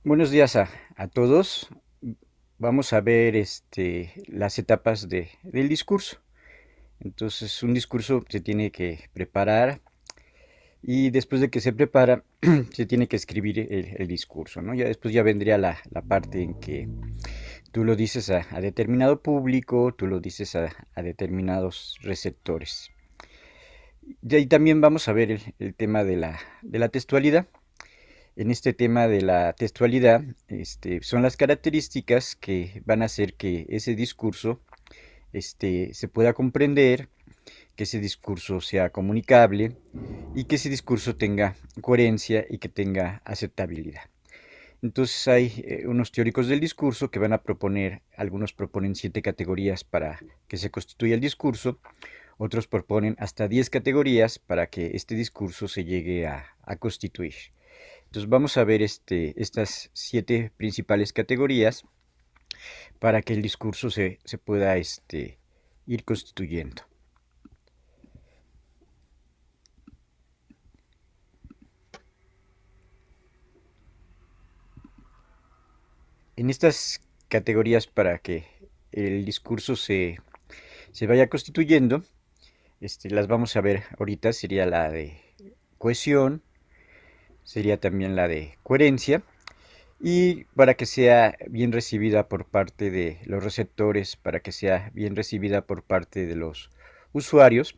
Buenos días a todos. Vamos a ver las etapas del discurso. Entonces, un discurso se tiene que preparar y después de que se prepara, se tiene que escribir el discurso, ¿no? Ya después ya vendría la parte en que tú lo dices a determinado público, tú lo dices a determinados receptores. Y ahí también vamos a ver el tema de la textualidad. En este tema de la textualidad, son las características que van a hacer que ese discurso se pueda comprender, que ese discurso sea comunicable y que ese discurso tenga coherencia y que tenga aceptabilidad. Entonces hay unos teóricos del discurso que van a proponer, algunos proponen 7 categorías para que se constituya el discurso, otros proponen hasta 10 categorías para que este discurso se llegue a constituir. Entonces vamos a ver estas 7 principales categorías para que el discurso se pueda ir constituyendo. En estas categorías para que el discurso se vaya constituyendo, las vamos a ver ahorita, sería la de cohesión, sería también la de coherencia, y para que sea bien recibida por parte de los receptores, para que sea bien recibida por parte de los usuarios,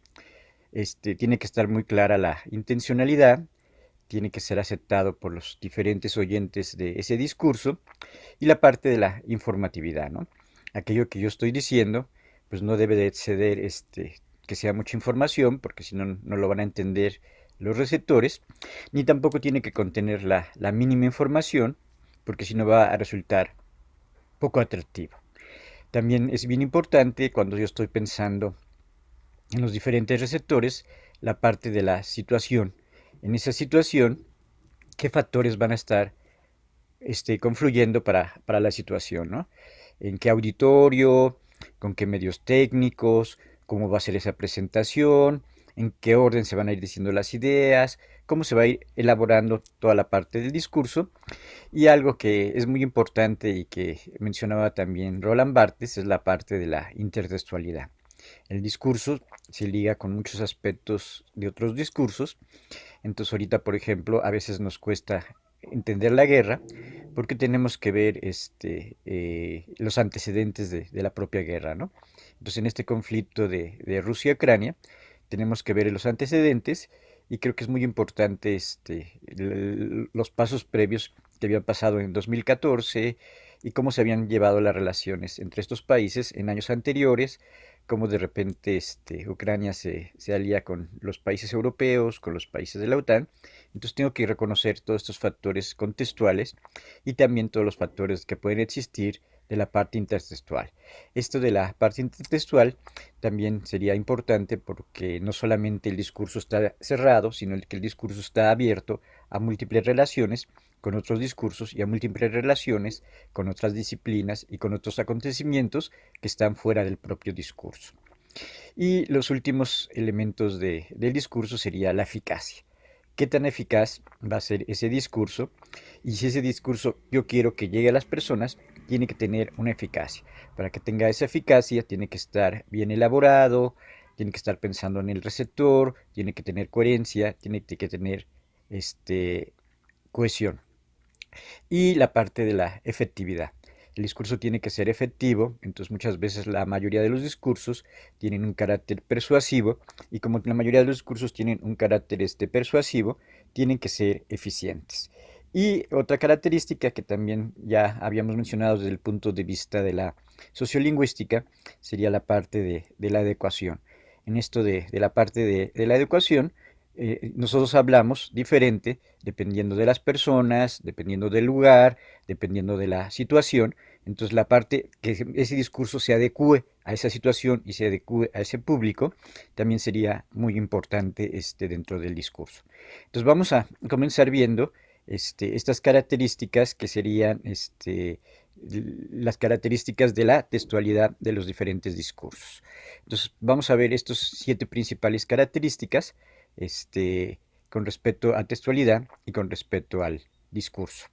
tiene que estar muy clara la intencionalidad, tiene que ser aceptado por los diferentes oyentes de ese discurso y la parte de la informatividad, ¿no? Aquello que yo estoy diciendo, pues no debe de exceder que sea mucha información, porque si no, no lo van a entender los receptores, ni tampoco tiene que contener la mínima información, porque si no va a resultar poco atractivo. También es bien importante cuando yo estoy pensando en los diferentes receptores la parte de la situación. En esa situación, ¿qué factores van a estar confluyendo para la situación, ¿no? ¿En qué auditorio? ¿Con qué medios técnicos? ¿Cómo va a ser esa presentación? ¿En qué orden se van a ir diciendo las ideas? ¿Cómo se va a ir elaborando toda la parte del discurso? Y algo que es muy importante y que mencionaba también Roland Barthes es la parte de la intertextualidad. El discurso se liga con muchos aspectos de otros discursos. Entonces ahorita, por ejemplo, a veces nos cuesta entender la guerra porque tenemos que ver los antecedentes de la propia guerra, ¿no? Entonces en este conflicto de Rusia-Ucrania tenemos que ver los antecedentes y creo que es muy importante los pasos previos que habían pasado en 2014 y cómo se habían llevado las relaciones entre estos países en años anteriores, cómo de repente Ucrania se alía con los países europeos, con los países de la OTAN. Entonces tengo que reconocer todos estos factores contextuales y también todos los factores que pueden existir de la parte intertextual. Esto de la parte intertextual también sería importante porque no solamente el discurso está cerrado, sino que el discurso está abierto a múltiples relaciones con otros discursos y a múltiples relaciones con otras disciplinas y con otros acontecimientos que están fuera del propio discurso. Y los últimos elementos del discurso sería la eficacia. ¿Qué tan eficaz va a ser ese discurso? Y si ese discurso yo quiero que llegue a las personas, tiene que tener una eficacia. Para que tenga esa eficacia, tiene que estar bien elaborado, tiene que estar pensando en el receptor, tiene que tener coherencia, tiene que tener cohesión. Y la parte de la efectividad. El discurso tiene que ser efectivo, entonces muchas veces la mayoría de los discursos tienen un carácter persuasivo y como la mayoría de los discursos tienen un carácter persuasivo, tienen que ser eficientes. Y otra característica que también ya habíamos mencionado desde el punto de vista de la sociolingüística sería la parte de la adecuación. En esto de la parte de la adecuación, nosotros hablamos diferente dependiendo de las personas, dependiendo del lugar, dependiendo de la situación. Entonces la parte que ese discurso se adecue a esa situación y se adecue a ese público también sería muy importante dentro del discurso. Entonces vamos a comenzar viendo estas características que serían las características de la textualidad de los diferentes discursos. Entonces vamos a ver estas 7 principales características este, con respecto a textualidad y con respecto al discurso.